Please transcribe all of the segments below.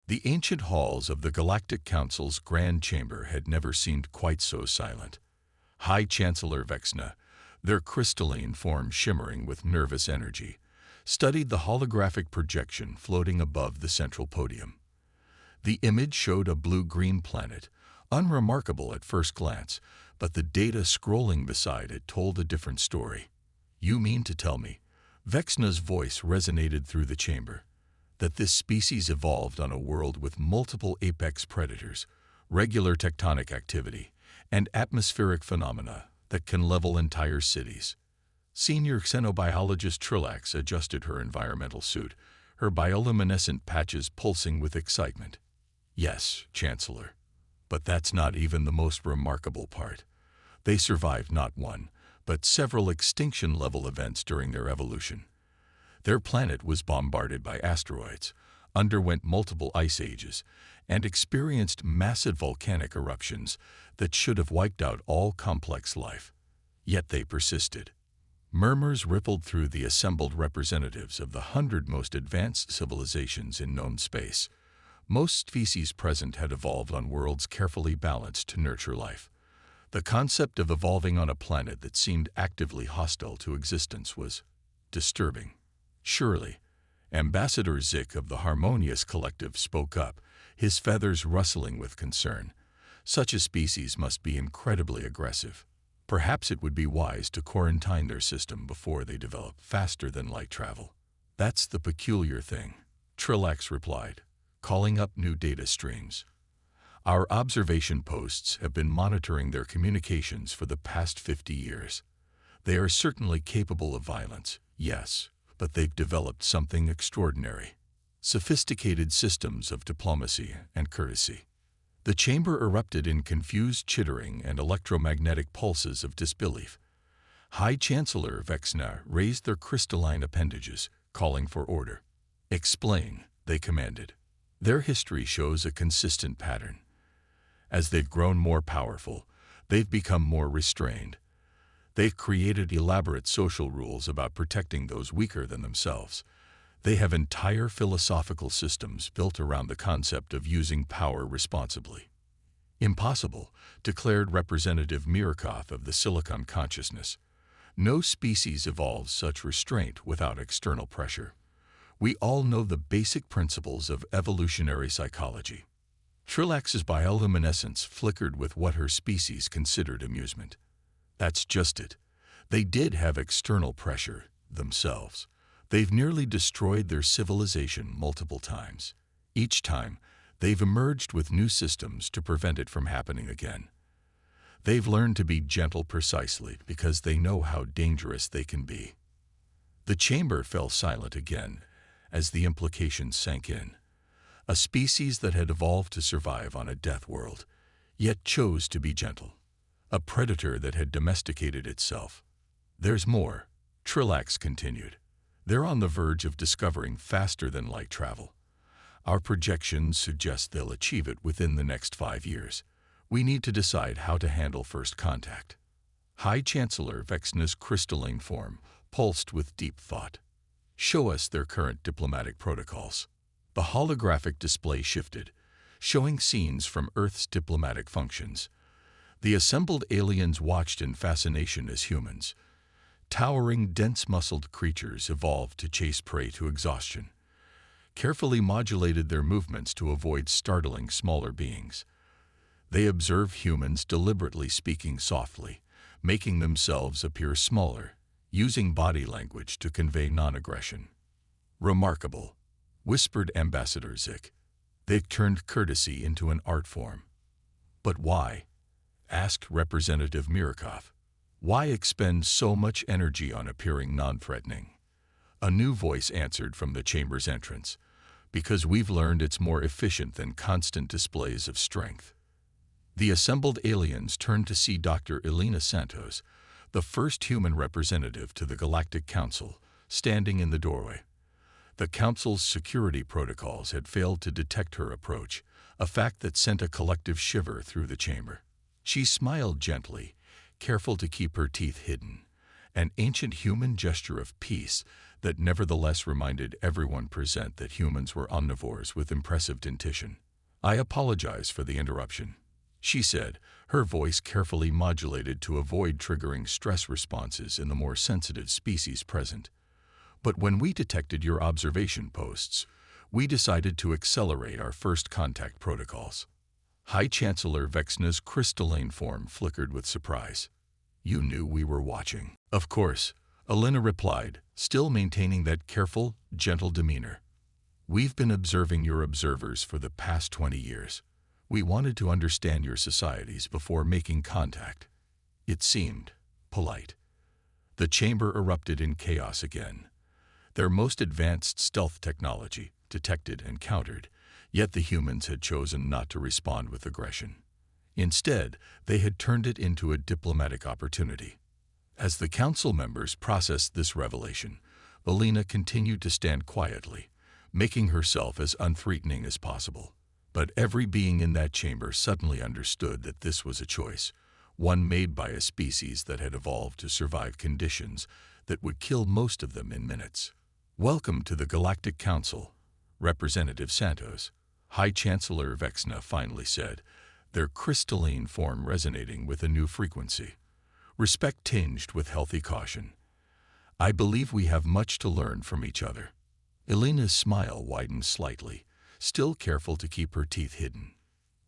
The ancient halls of the Galactic Council's Grand Chamber had never seemed quite so silent. High Chancellor Vexna, their crystalline form shimmering with nervous energy, studied the holographic projection floating above the central podium. The image showed a blue-green planet, unremarkable at first glance, but the data scrolling beside it told a different story. "You mean to tell me," Vexna's voice resonated through the chamber, "that this species evolved on a world with multiple apex predators, regular tectonic activity, and atmospheric phenomena that can level entire cities?" Senior xenobiologist Trillax adjusted her environmental suit, her bioluminescent patches pulsing with excitement. "Yes, Chancellor. But that's not even the most remarkable part. They survived not one, but several extinction-level events during their evolution. Their planet was bombarded by asteroids, underwent multiple ice ages, and experienced massive volcanic eruptions that should have wiped out all complex life. Yet they persisted. Murmurs rippled through the assembled representatives of the 100 most advanced civilizations in known space. Most species present had evolved on worlds carefully balanced to nurture life. The concept of evolving on a planet that seemed actively hostile to existence was disturbing. Surely, Ambassador Zik of the Harmonious Collective spoke up, his feathers rustling with concern. Such a species must be incredibly aggressive. Perhaps it would be wise to quarantine their system before they develop faster than light travel. "That's the peculiar thing," Trillax replied, calling up new data streams. "Our observation posts have been monitoring their communications for the past 50 years. They are certainly capable of violence, yes, but they've developed something extraordinary. Sophisticated systems of diplomacy and courtesy." The chamber erupted in confused chittering and electromagnetic pulses of disbelief. High Chancellor Vexna raised their crystalline appendages, calling for order. "Explain," they commanded. Their history shows a consistent pattern. As they've grown more powerful, they've become more restrained. They've created elaborate social rules about protecting those weaker than themselves. They have entire philosophical systems built around the concept of using power responsibly. "Impossible," declared Representative Mirkov of the Silicon Consciousness. "No species evolves such restraint without external pressure. We all know the basic principles of evolutionary psychology." Trillax's bioluminescence flickered with what her species considered amusement. "That's just it. They did have external pressure themselves. They've nearly destroyed their civilization multiple times. Each time, they've emerged with new systems to prevent it from happening again. They've learned to be gentle precisely because they know how dangerous they can be." The chamber fell silent again as the implications sank in. A species that had evolved to survive on a death world, yet chose to be gentle. A predator that had domesticated itself. "There's more," Trillax continued. "They're on the verge of discovering faster than light travel. Our projections suggest they'll achieve it within the next 5 years. We need to decide how to handle first contact." High Chancellor Vexna's crystalline form pulsed with deep thought. "Show us their current diplomatic protocols." The holographic display shifted, showing scenes from Earth's diplomatic functions. The assembled aliens watched in fascination as humans. Towering, dense-muscled creatures evolved to chase prey to exhaustion, carefully modulated their movements to avoid startling smaller beings. They observed humans deliberately speaking softly, making themselves appear smaller, using body language to convey non-aggression. "Remarkable," whispered Ambassador Zik. "They've turned courtesy into an art form." "But why?" asked Representative Mirkov. "Why expend so much energy on appearing non-threatening?" A new voice answered from the chamber's entrance. "Because we've learned it's more efficient than constant displays of strength." The assembled aliens turned to see Dr. Elena Santos, the first human representative to the Galactic Council, standing in the doorway. The Council's security protocols had failed to detect her approach, a fact that sent a collective shiver through the chamber. She smiled gently, careful to keep her teeth hidden, an ancient human gesture of peace that nevertheless reminded everyone present that humans were omnivores with impressive dentition. "I apologize for the interruption," she said, her voice carefully modulated to avoid triggering stress responses in the more sensitive species present. "But when we detected your observation posts, we decided to accelerate our first contact protocols." High Chancellor Vexna's crystalline form flickered with surprise. "You knew we were watching." "Of course," Elena replied, still maintaining that careful, gentle demeanor. "We've been observing your observers for the past 20 years. We wanted to understand your societies before making contact." It seemed polite. The chamber erupted in chaos again. Their most advanced stealth technology, detected and countered, yet the humans had chosen not to respond with aggression. Instead, they had turned it into a diplomatic opportunity. As the council members processed this revelation, Elena continued to stand quietly, making herself as unthreatening as possible. But every being in that chamber suddenly understood that this was a choice, one made by a species that had evolved to survive conditions that would kill most of them in minutes. "Welcome to the Galactic Council, Representative Santos," High Chancellor Vexna finally said, their crystalline form resonating with a new frequency, respect tinged with healthy caution. "I believe we have much to learn from each other." Elena's smile widened slightly, still careful to keep her teeth hidden.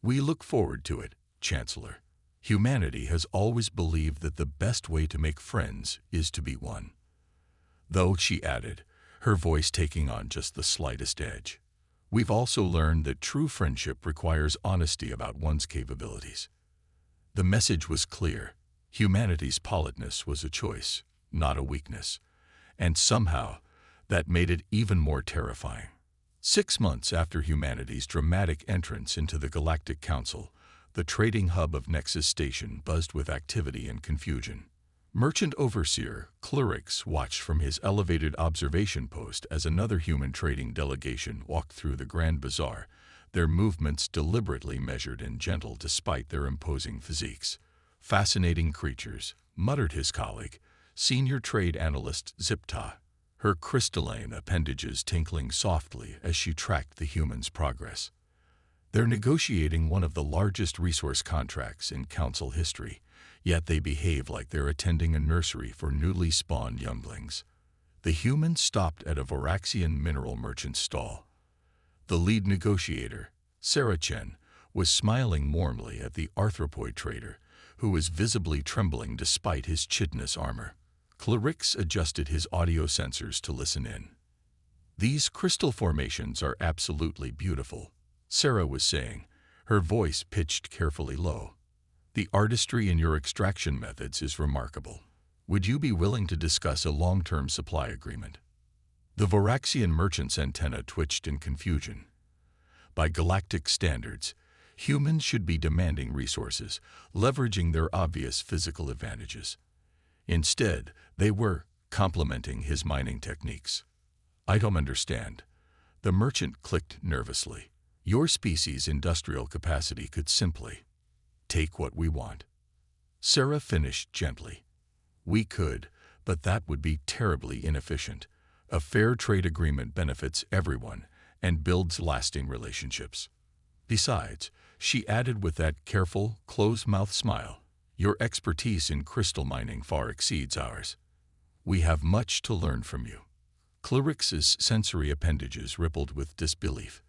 "We look forward to it, Chancellor. Humanity has always believed that the best way to make friends is to be one." Though, she added, her voice taking on just the slightest edge, "We've also learned that true friendship requires honesty about one's capabilities." The message was clear. Humanity's politeness was a choice, not a weakness. And somehow, that made it even more terrifying. 6 months after humanity's dramatic entrance into the Galactic Council, the trading hub of Nexus Station buzzed with activity and confusion. Merchant Overseer Clyrix watched from his elevated observation post as another human trading delegation walked through the Grand Bazaar, their movements deliberately measured and gentle despite their imposing physiques. "Fascinating creatures," muttered his colleague, Senior Trade Analyst Zipta, her crystalline appendages tinkling softly as she tracked the humans' progress. "They're negotiating one of the largest resource contracts in Council history, yet they behave like they're attending a nursery for newly spawned younglings." The humans stopped at a Voraxian mineral merchant's stall. The lead negotiator, Sarah Chen, was smiling warmly at the arthropoid trader, who was visibly trembling despite his chitinous armor. Clyrix adjusted his audio sensors to listen in. "These crystal formations are absolutely beautiful," Sarah was saying, her voice pitched carefully low. "The artistry in your extraction methods is remarkable. Would you be willing to discuss a long-term supply agreement?" The Voraxian merchant's antenna twitched in confusion. By galactic standards, humans should be demanding resources, leveraging their obvious physical advantages. Instead, they were complementing his mining techniques. "I don't understand." The merchant clicked nervously. "Your species' industrial capacity could simply take what we want." Sarah finished gently. "We could, but that would be terribly inefficient. A fair trade agreement benefits everyone and builds lasting relationships." Besides, she added with that careful, closed-mouth smile, "Your expertise in crystal mining far exceeds ours. We have much to learn from you." Clyrix's sensory appendages rippled with disbelief.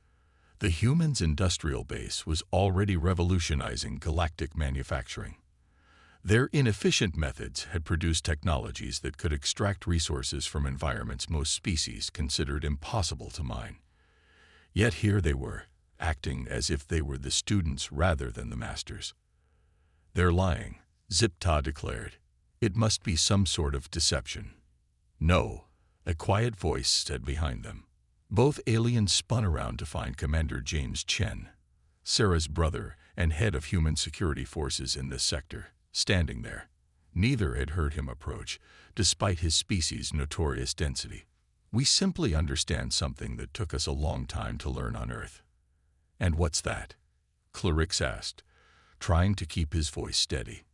The human's industrial base was already revolutionizing galactic manufacturing. Their inefficient methods had produced technologies that could extract resources from environments most species considered impossible to mine. Yet here they were, acting as if they were the students rather than the masters. "They're lying," Zipta declared. "It must be some sort of deception." "No," a quiet voice said behind them. Both aliens spun around to find Commander James Chen, Sarah's brother and head of human security forces in this sector, standing there. Neither had heard him approach, despite his species' notorious density. "We simply understand something that took us a long time to learn on Earth." "And what's that?" Clyrix asked, trying to keep his voice steady.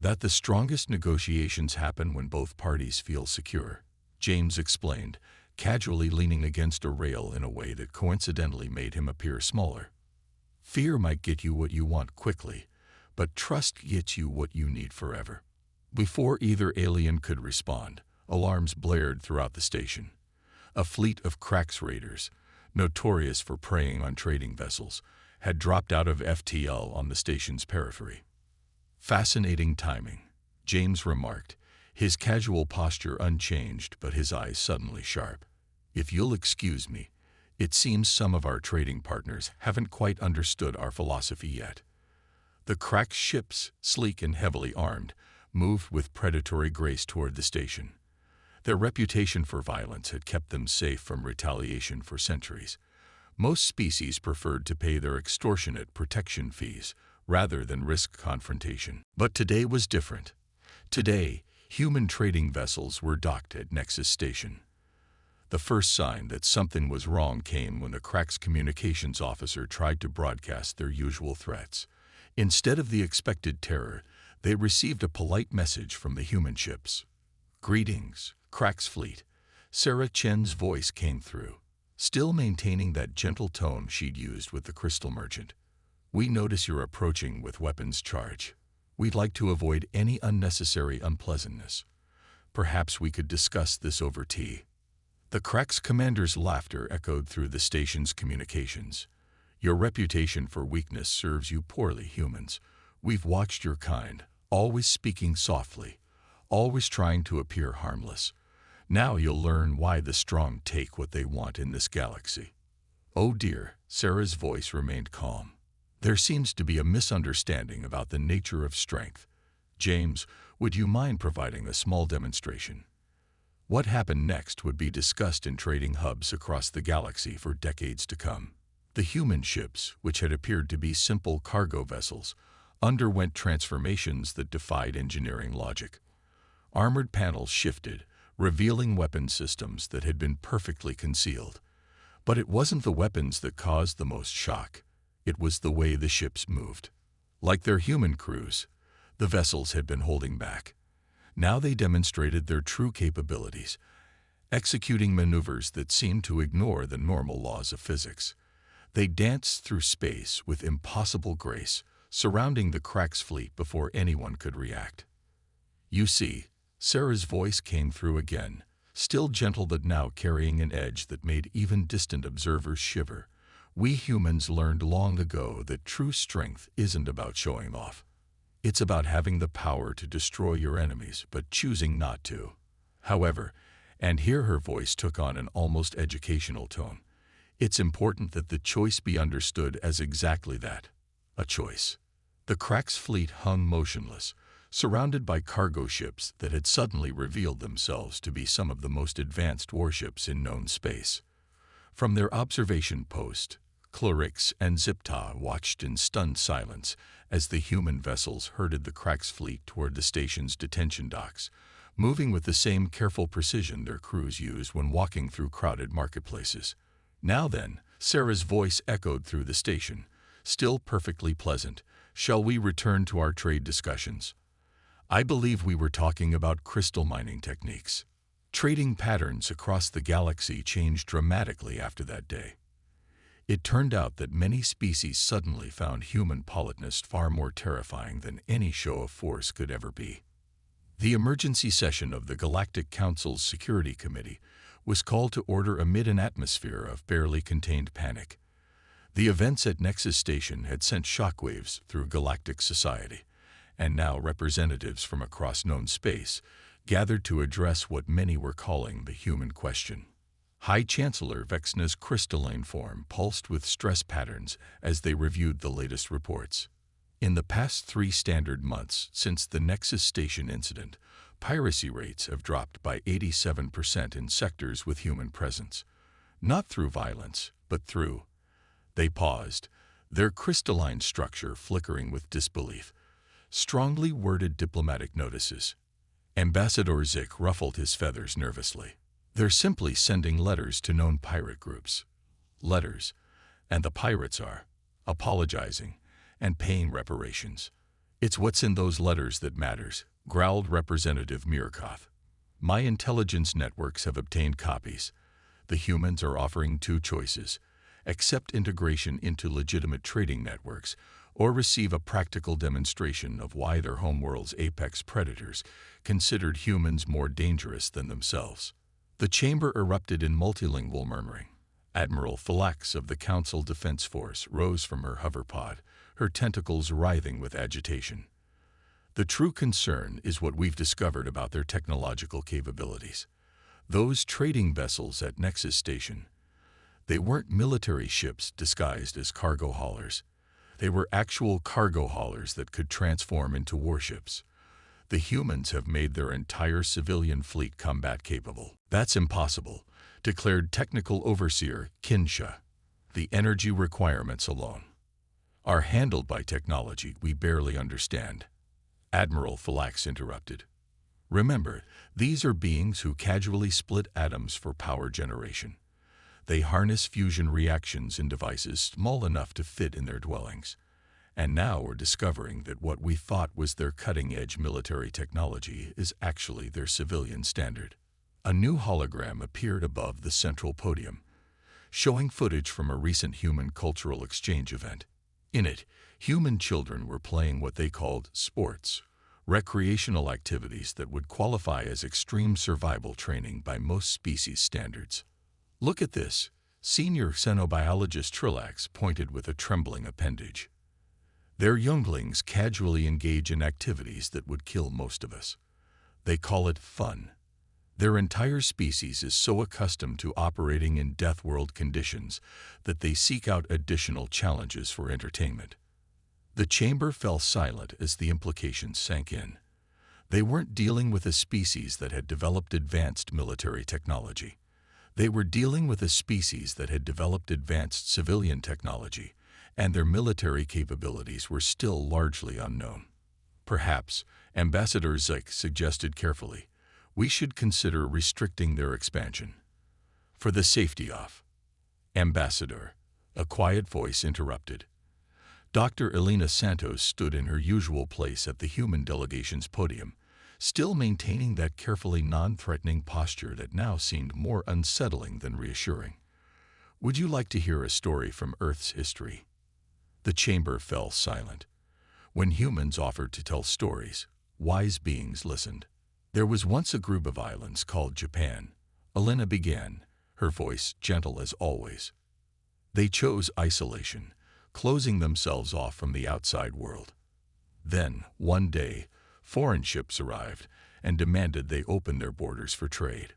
That the strongest negotiations happen when both parties feel secure, James explained, casually leaning against a rail in a way that coincidentally made him appear smaller. Fear might get you what you want quickly, but trust gets you what you need forever. Before either alien could respond, alarms blared throughout the station. A fleet of Crax raiders, notorious for preying on trading vessels, had dropped out of FTL on the station's periphery. Fascinating timing, James remarked, his casual posture unchanged but his eyes suddenly sharp. If you'll excuse me, it seems some of our trading partners haven't quite understood our philosophy yet. The Crax ships, sleek and heavily armed, moved with predatory grace toward the station. Their reputation for violence had kept them safe from retaliation for centuries. Most species preferred to pay their extortionate protection fees rather than risk confrontation. But today was different. Today, human trading vessels were docked at Nexus Station. The first sign that something was wrong came when the Crax communications officer tried to broadcast their usual threats. Instead of the expected terror, they received a polite message from the human ships. "Greetings, Crax fleet." Sarah Chen's voice came through, still maintaining that gentle tone she'd used with the crystal merchant. "We notice you're approaching with weapons charge. We'd like to avoid any unnecessary unpleasantness. Perhaps we could discuss this over tea." The Crax commander's laughter echoed through the station's communications. "Your reputation for weakness serves you poorly, humans. We've watched your kind, always speaking softly, always trying to appear harmless. Now you'll learn why the strong take what they want in this galaxy." "Oh dear," Sarah's voice remained calm. "There seems to be a misunderstanding about the nature of strength. James, would you mind providing a small demonstration?" What happened next would be discussed in trading hubs across the galaxy for decades to come. The human ships, which had appeared to be simple cargo vessels, underwent transformations that defied engineering logic. Armored panels shifted, revealing weapon systems that had been perfectly concealed. But it wasn't the weapons that caused the most shock. It was the way the ships moved. Like their human crews, the vessels had been holding back. Now they demonstrated their true capabilities, executing maneuvers that seemed to ignore the normal laws of physics. They danced through space with impossible grace, surrounding the Crax fleet before anyone could react. "You see," Sarah's voice came through again, still gentle but now carrying an edge that made even distant observers shiver. "We humans learned long ago that true strength isn't about showing off. It's about having the power to destroy your enemies, but choosing not to. However," and here her voice took on an almost educational tone, "it's important that the choice be understood as exactly that, a choice." The Crax fleet hung motionless, surrounded by cargo ships that had suddenly revealed themselves to be some of the most advanced warships in known space. From their observation post, Clorix and Zipta watched in stunned silence as the human vessels herded the Crax fleet toward the station's detention docks, moving with the same careful precision their crews use when walking through crowded marketplaces. "Now then," Sarah's voice echoed through the station, still perfectly pleasant, "shall we return to our trade discussions? I believe we were talking about crystal mining techniques." Trading patterns across the galaxy changed dramatically after that day. It turned out that many species suddenly found human politeness far more terrifying than any show of force could ever be. The emergency session of the Galactic Council's Security Committee was called to order amid an atmosphere of barely contained panic. The events at Nexus Station had sent shockwaves through galactic society, and now representatives from across known space gathered to address what many were calling the human question. High Chancellor Vexna's crystalline form pulsed with stress patterns as they reviewed the latest reports. In the past 3 standard months since the Nexus Station incident, piracy rates have dropped by 87% in sectors with human presence. Not through violence, but through... They paused, their crystalline structure flickering with disbelief. Strongly worded diplomatic notices. Ambassador Zik ruffled his feathers nervously. "They're simply sending letters to known pirate groups. Letters. And the pirates are apologizing and paying reparations. "It's what's in those letters that matters," growled Representative Murkoff. "My intelligence networks have obtained copies. The humans are offering two choices: accept integration into legitimate trading networks, or receive a practical demonstration of why their homeworld's apex predators considered humans more dangerous than themselves." The chamber erupted in multilingual murmuring. Admiral Philax of the Council Defense Force rose from her hoverpod, her tentacles writhing with agitation. "The true concern is what we've discovered about their technological capabilities. Those trading vessels at Nexus Station, they weren't military ships disguised as cargo haulers. They were actual cargo haulers that could transform into warships. The humans have made their entire civilian fleet combat capable." "That's impossible," declared Technical Overseer Kinsha. "The energy requirements alone are handled by technology we barely understand." Admiral Philax interrupted. "Remember, these are beings who casually split atoms for power generation. They harness fusion reactions in devices small enough to fit in their dwellings. And now we're discovering that what we thought was their cutting-edge military technology is actually their civilian standard." A new hologram appeared above the central podium, showing footage from a recent human cultural exchange event. In it, human children were playing what they called sports, recreational activities that would qualify as extreme survival training by most species standards. "Look at this," senior xenobiologist Trillax pointed with a trembling appendage. "Their younglings casually engage in activities that would kill most of us. They call it fun. Their entire species is so accustomed to operating in death-world conditions that they seek out additional challenges for entertainment." The chamber fell silent as the implications sank in. They weren't dealing with a species that had developed advanced military technology. They were dealing with a species that had developed advanced civilian technology, and their military capabilities were still largely unknown. "Perhaps," Ambassador Zik suggested carefully, "we should consider restricting their expansion. For the safety of—" "Ambassador," a quiet voice interrupted. Dr. Elena Santos stood in her usual place at the human delegation's podium, still maintaining that carefully non-threatening posture that now seemed more unsettling than reassuring. "Would you like to hear a story from Earth's history?" The chamber fell silent. When humans offered to tell stories, wise beings listened. "There was once a group of islands called Japan," Elena began, her voice gentle as always. "They chose isolation, closing themselves off from the outside world. Then, one day, foreign ships arrived and demanded they open their borders for trade.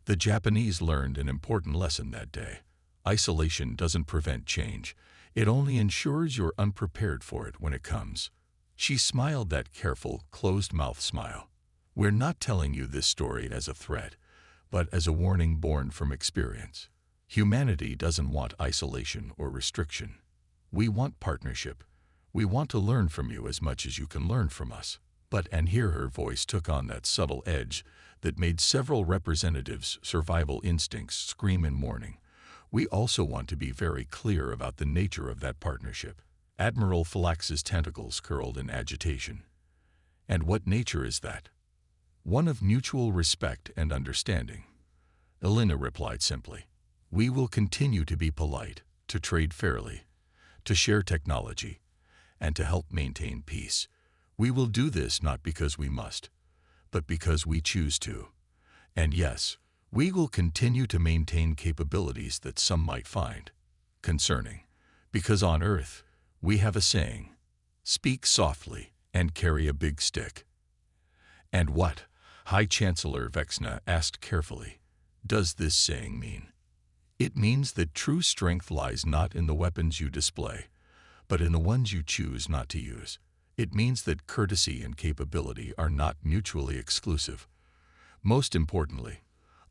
The Japanese learned an important lesson that day. Isolation doesn't prevent change. It only ensures you're unprepared for it when it comes." She smiled that careful, closed-mouth smile. "We're not telling you this story as a threat, but as a warning born from experience. Humanity doesn't want isolation or restriction. We want partnership. We want to learn from you as much as you can learn from us. But," and here her voice took on that subtle edge that made several representatives' survival instincts scream in mourning, "we also want to be very clear about the nature of that partnership." Admiral Philax's tentacles curled in agitation. "And what nature is that?" "One of mutual respect and understanding," Elena replied simply. "We will continue to be polite, to trade fairly, to share technology, and to help maintain peace. We will do this not because we must, but because we choose to. And yes, we will continue to maintain capabilities that some might find concerning, because on Earth, we have a saying: speak softly and carry a big stick." "And what," High Chancellor Vexna asked carefully, "does this saying mean?" "It means that true strength lies not in the weapons you display, but in the ones you choose not to use. It means that courtesy and capability are not mutually exclusive. Most importantly,"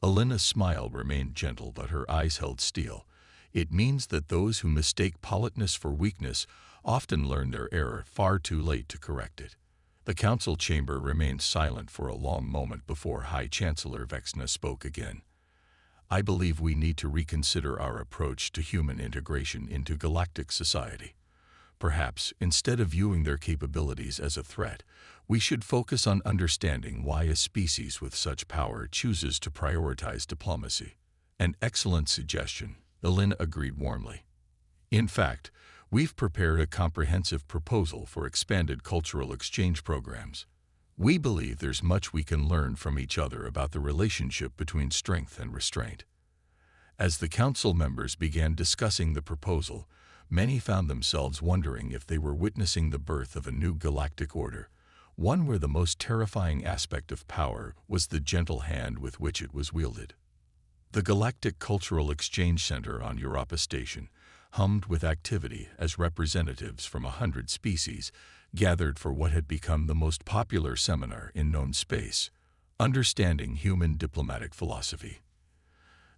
Elena's smile remained gentle but her eyes held steel, "it means that those who mistake politeness for weakness often learn their error far too late to correct it." The council chamber remained silent for a long moment before High Chancellor Vexna spoke again. "I believe we need to reconsider our approach to human integration into galactic society. Perhaps, instead of viewing their capabilities as a threat, we should focus on understanding why a species with such power chooses to prioritize diplomacy. An excellent suggestion, Elena agreed warmly. In fact, we've prepared a comprehensive proposal for expanded cultural exchange programs. We believe there's much we can learn from each other about the relationship between strength and restraint. As the council members began discussing the proposal, many found themselves wondering if they were witnessing the birth of a new galactic order, one where the most terrifying aspect of power was the gentle hand with which it was wielded. The Galactic Cultural Exchange Center on Europa Station hummed with activity as representatives from 100 species gathered for what had become the most popular seminar in known space, Understanding Human Diplomatic Philosophy.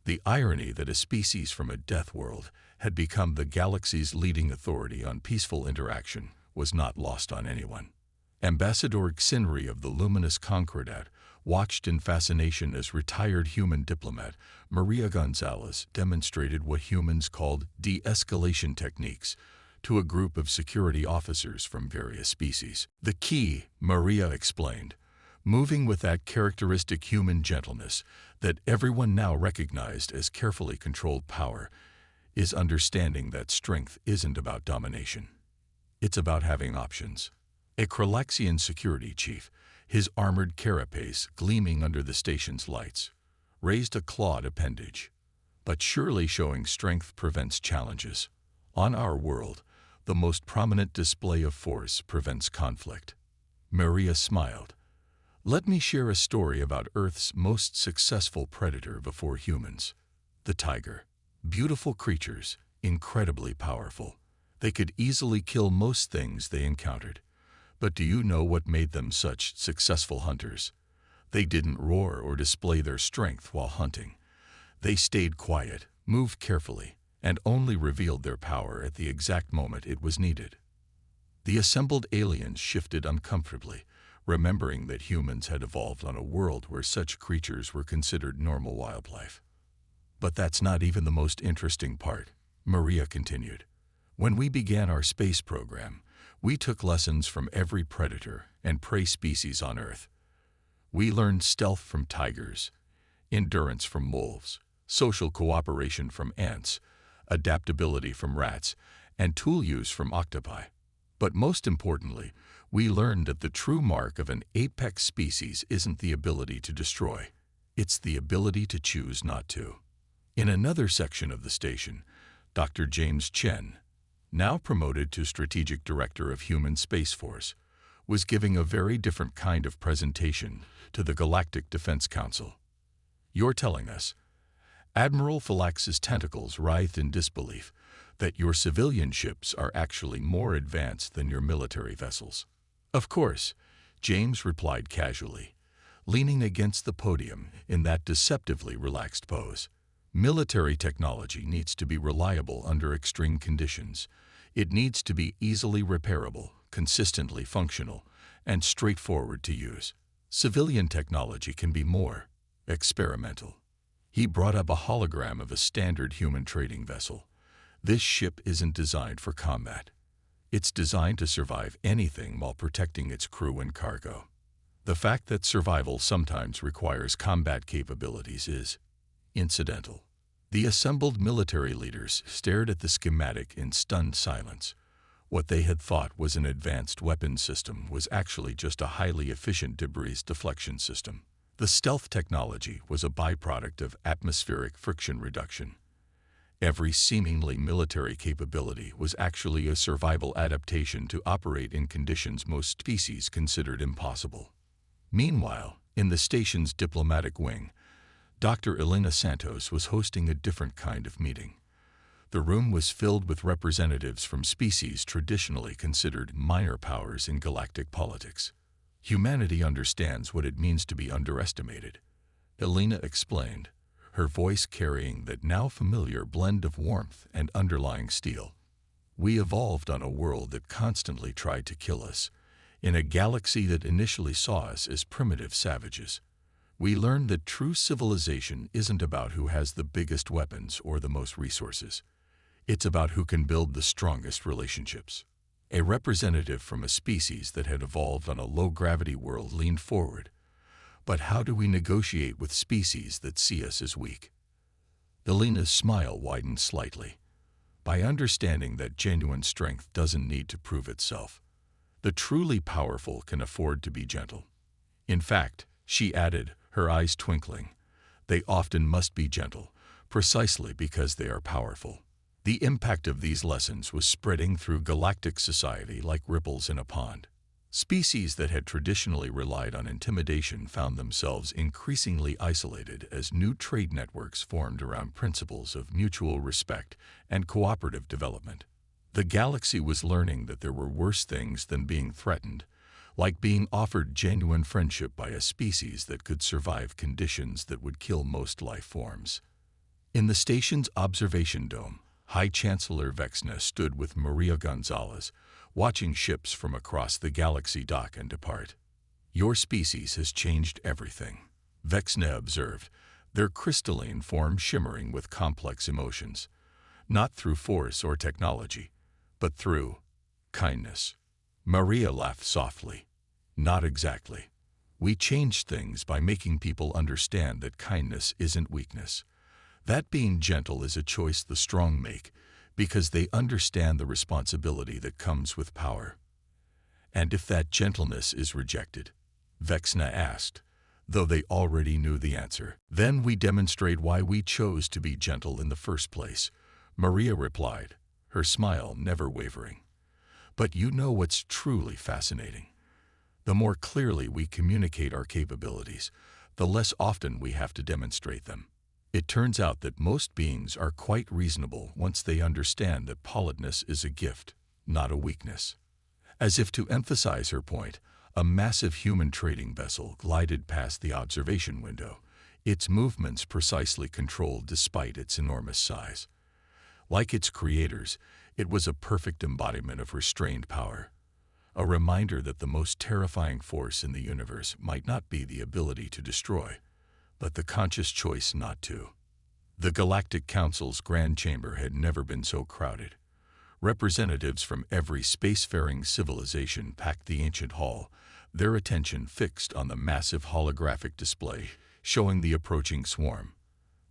The irony that a species from a death world had become the galaxy's leading authority on peaceful interaction was not lost on anyone. Ambassador Xinri of the luminous Concordat watched in fascination as retired human diplomat Maria Gonzalez demonstrated what humans called de-escalation techniques to a group of security officers from various species. The key, Maria explained, moving with that characteristic human gentleness that everyone now recognized as carefully controlled power, is understanding that strength isn't about domination. It's about having options. A Kralaxian security chief, his armored carapace gleaming under the station's lights, raised a clawed appendage. But surely showing strength prevents challenges. On our world, the most prominent display of force prevents conflict. Maria smiled. Let me share a story about Earth's most successful predator before humans, the tiger. Beautiful creatures, incredibly powerful. They could easily kill most things they encountered. But do you know what made them such successful hunters? They didn't roar or display their strength while hunting. They stayed quiet, moved carefully, and only revealed their power at the exact moment it was needed. The assembled aliens shifted uncomfortably, remembering that humans had evolved on a world where such creatures were considered normal wildlife. But that's not even the most interesting part, Maria continued. When we began our space program, we took lessons from every predator and prey species on Earth. We learned stealth from tigers, endurance from wolves, social cooperation from ants, adaptability from rats, and tool use from octopi. But most importantly, we learned that the true mark of an apex species isn't the ability to destroy. It's the ability to choose not to. In another section of the station, Dr. James Chen, now promoted to Strategic Director of Human Space Force, was giving a very different kind of presentation to the Galactic Defense Council. You're telling us, Admiral Phylax's tentacles writhed in disbelief, that your civilian ships are actually more advanced than your military vessels. Of course, James replied casually, leaning against the podium in that deceptively relaxed pose. Military technology needs to be reliable under extreme conditions. It needs to be easily repairable, consistently functional, and straightforward to use. Civilian technology can be more experimental. He brought up a hologram of a standard human trading vessel. This ship isn't designed for combat. It's designed to survive anything while protecting its crew and cargo. The fact that survival sometimes requires combat capabilities is incidental. The assembled military leaders stared at the schematic in stunned silence. What they had thought was an advanced weapons system was actually just a highly efficient debris deflection system. The stealth technology was a byproduct of atmospheric friction reduction. Every seemingly military capability was actually a survival adaptation to operate in conditions most species considered impossible. Meanwhile, in the station's diplomatic wing, Dr. Elena Santos was hosting a different kind of meeting. The room was filled with representatives from species traditionally considered minor powers in galactic politics. Humanity understands what it means to be underestimated, Elena explained, her voice carrying that now familiar blend of warmth and underlying steel. We evolved on a world that constantly tried to kill us, in a galaxy that initially saw us as primitive savages. We learned that true civilization isn't about who has the biggest weapons or the most resources. It's about who can build the strongest relationships. A representative from a species that had evolved on a low-gravity world leaned forward. But how do we negotiate with species that see us as weak? Elena's smile widened slightly. By understanding that genuine strength doesn't need to prove itself. The truly powerful can afford to be gentle. In fact, she added, her eyes twinkling, they often must be gentle, precisely because they are powerful. The impact of these lessons was spreading through galactic society like ripples in a pond. Species that had traditionally relied on intimidation found themselves increasingly isolated as new trade networks formed around principles of mutual respect and cooperative development. The galaxy was learning that there were worse things than being threatened, like being offered genuine friendship by a species that could survive conditions that would kill most life forms. In the station's observation dome, High Chancellor Vexna stood with Maria Gonzalez, watching ships from across the galaxy dock and depart. Your species has changed everything, Vexna observed, their crystalline form shimmering with complex emotions, not through force or technology, but through kindness. Maria laughed softly. Not exactly. We changed things by making people understand that kindness isn't weakness. That being gentle is a choice the strong make, because they understand the responsibility that comes with power. And if that gentleness is rejected, Vexna asked, though they already knew the answer, then we demonstrate why we chose to be gentle in the first place, Maria replied, her smile never wavering. But you know what's truly fascinating. The more clearly we communicate our capabilities, the less often we have to demonstrate them. It turns out that most beings are quite reasonable once they understand that politeness is a gift, not a weakness. As if to emphasize her point, a massive human trading vessel glided past the observation window, its movements precisely controlled despite its enormous size. Like its creators, it was a perfect embodiment of restrained power. A reminder that the most terrifying force in the universe might not be the ability to destroy, but the conscious choice not to. The Galactic Council's Grand Chamber had never been so crowded. Representatives from every spacefaring civilization packed the ancient hall, their attention fixed on the massive holographic display showing the approaching swarm.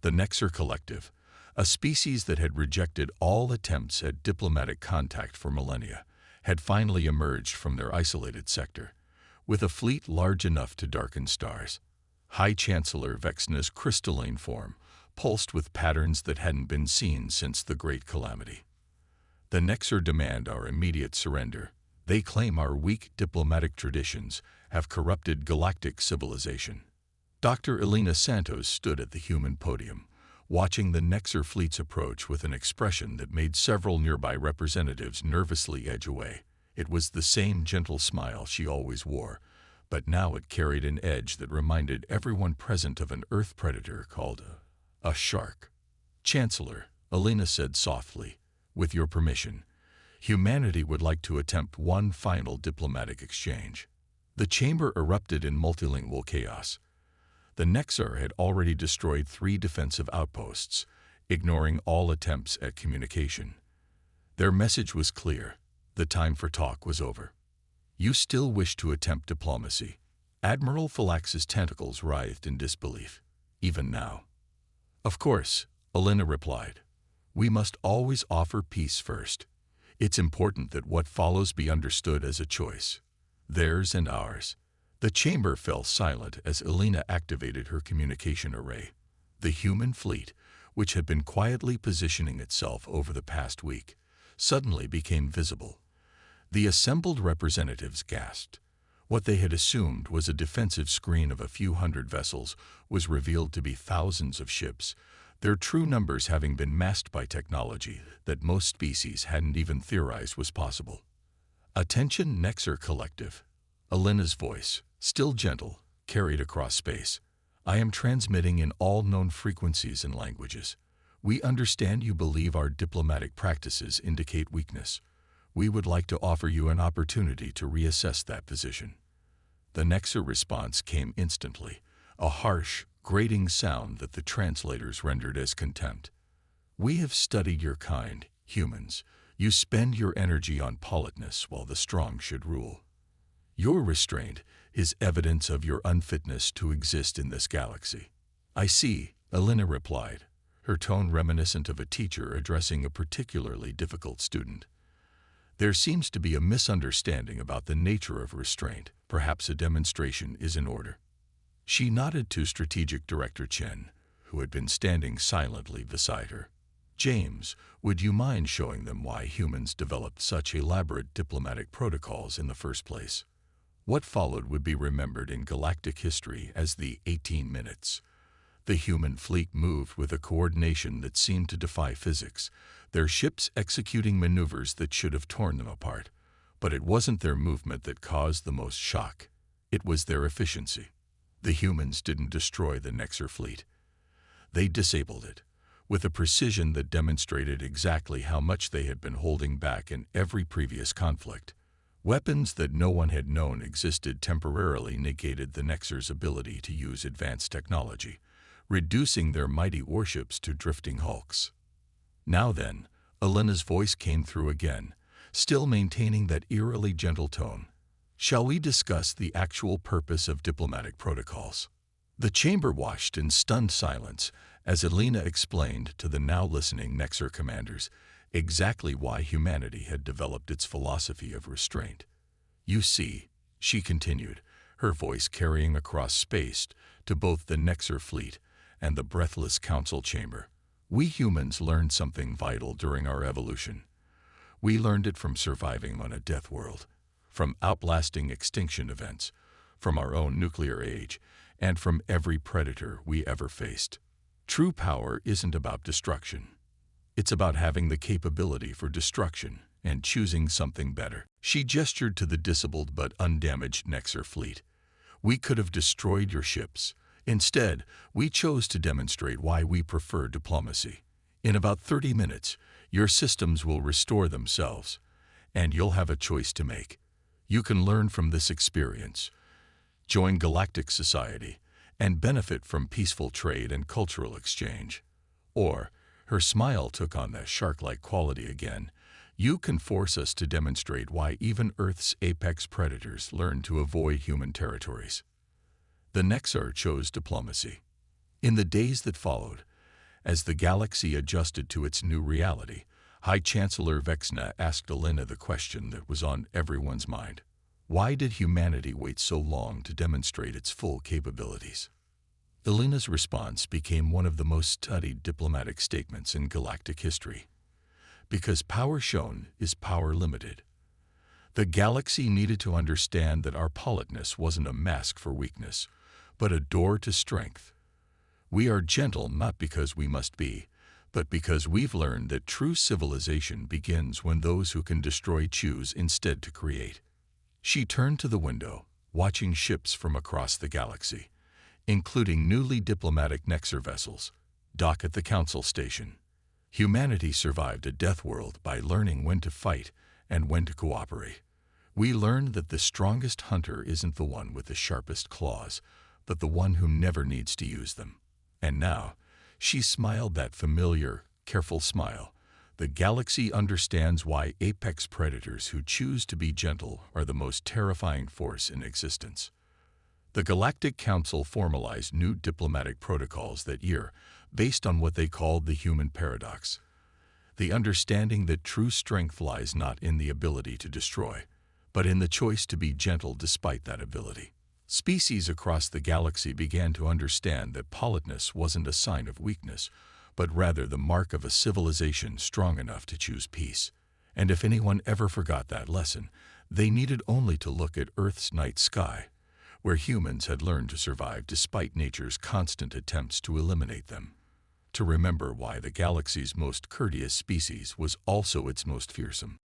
The Nexer Collective, a species that had rejected all attempts at diplomatic contact for millennia, had finally emerged from their isolated sector, with a fleet large enough to darken stars. High Chancellor Vexna's crystalline form pulsed with patterns that hadn't been seen since the Great Calamity. The Nexer demand our immediate surrender. They claim our weak diplomatic traditions have corrupted galactic civilization. Dr. Elena Santos stood at the human podium, watching the Nexer fleet's approach with an expression that made several nearby representatives nervously edge away. It was the same gentle smile she always wore, but now it carried an edge that reminded everyone present of an Earth predator called a shark. Chancellor, Elena said softly, with your permission, humanity would like to attempt one final diplomatic exchange. The chamber erupted in multilingual chaos. The Nexar had already destroyed 3 defensive outposts, ignoring all attempts at communication. Their message was clear. The time for talk was over. You still wish to attempt diplomacy. Admiral Phylax's tentacles writhed in disbelief. Even now. Of course, Elena replied. We must always offer peace first. It's important that what follows be understood as a choice. Theirs and ours. The chamber fell silent as Elena activated her communication array. The human fleet, which had been quietly positioning itself over the past week, suddenly became visible. The assembled representatives gasped. What they had assumed was a defensive screen of a few hundred vessels was revealed to be thousands of ships, their true numbers having been masked by technology that most species hadn't even theorized was possible. Attention Nexer Collective. Elena's voice, still gentle, carried across space. I am transmitting in all known frequencies and languages. We understand you believe our diplomatic practices indicate weakness. We would like to offer you an opportunity to reassess that position. The Nexer response came instantly, a harsh, grating sound that the translators rendered as contempt. We have studied your kind, humans. You spend your energy on politeness while the strong should rule. Your restraint is evidence of your unfitness to exist in this galaxy. I see, Elena replied, her tone reminiscent of a teacher addressing a particularly difficult student. There seems to be a misunderstanding about the nature of restraint. Perhaps a demonstration is in order. She nodded to Strategic Director Chen, who had been standing silently beside her. James, would you mind showing them why humans developed such elaborate diplomatic protocols in the first place? What followed would be remembered in galactic history as the 18 minutes. The human fleet moved with a coordination that seemed to defy physics, their ships executing maneuvers that should have torn them apart. But it wasn't their movement that caused the most shock. It was their efficiency. The humans didn't destroy the Nexer fleet. They disabled it, with a precision that demonstrated exactly how much they had been holding back in every previous conflict. Weapons that no one had known existed temporarily negated the Nexer's ability to use advanced technology, reducing their mighty warships to drifting hulks. Now then, Elena's voice came through again, still maintaining that eerily gentle tone. Shall we discuss the actual purpose of diplomatic protocols? The chamber watched in stunned silence as Elena explained to the now listening Nexer commanders exactly why humanity had developed its philosophy of restraint. You see, she continued, her voice carrying across space to both the Nexer fleet and the breathless council chamber. We humans learned something vital during our evolution. We learned it from surviving on a death world, from outlasting extinction events, from our own nuclear age, and from every predator we ever faced. True power isn't about destruction. It's about having the capability for destruction and choosing something better. She gestured to the disabled but undamaged Nexer fleet. We could have destroyed your ships. Instead, we chose to demonstrate why we prefer diplomacy. In about 30 minutes, your systems will restore themselves, and you'll have a choice to make. You can learn from this experience, join galactic society, and benefit from peaceful trade and cultural exchange. Or, her smile took on that shark-like quality again, you can force us to demonstrate why even Earth's apex predators learn to avoid human territories. The Nexer chose diplomacy. In the days that followed, as the galaxy adjusted to its new reality, High Chancellor Vexna asked Elena the question that was on everyone's mind. Why did humanity wait so long to demonstrate its full capabilities? Elena's response became one of the most studied diplomatic statements in galactic history. Because power shown is power limited. The galaxy needed to understand that our politeness wasn't a mask for weakness, but a door to strength. We are gentle not because we must be, but because we've learned that true civilization begins when those who can destroy choose instead to create. She turned to the window, watching ships from across the galaxy, including newly diplomatic Nexer vessels, dock at the Council Station. Humanity survived a death world by learning when to fight and when to cooperate. We learned that the strongest hunter isn't the one with the sharpest claws, but the one who never needs to use them. And now, she smiled that familiar, careful smile. The galaxy understands why apex predators who choose to be gentle are the most terrifying force in existence. The Galactic Council formalized new diplomatic protocols that year, based on what they called the human paradox. The understanding that true strength lies not in the ability to destroy, but in the choice to be gentle despite that ability. Species across the galaxy began to understand that politeness wasn't a sign of weakness, but rather the mark of a civilization strong enough to choose peace. And if anyone ever forgot that lesson, they needed only to look at Earth's night sky, where humans had learned to survive despite nature's constant attempts to eliminate them, to remember why the galaxy's most courteous species was also its most fearsome.